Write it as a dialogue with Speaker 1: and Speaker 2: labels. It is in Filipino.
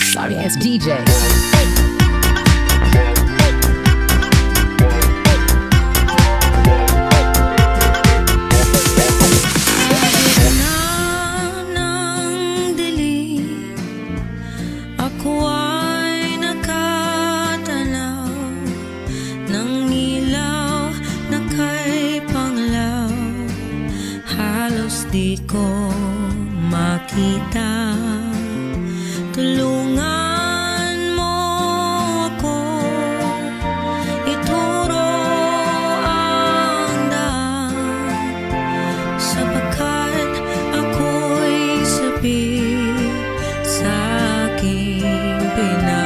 Speaker 1: Sorry ass DJ.
Speaker 2: Di ko makita, tulungan mo ako, ituro ang daan, sapagkat ako'y sabi sa aking pinag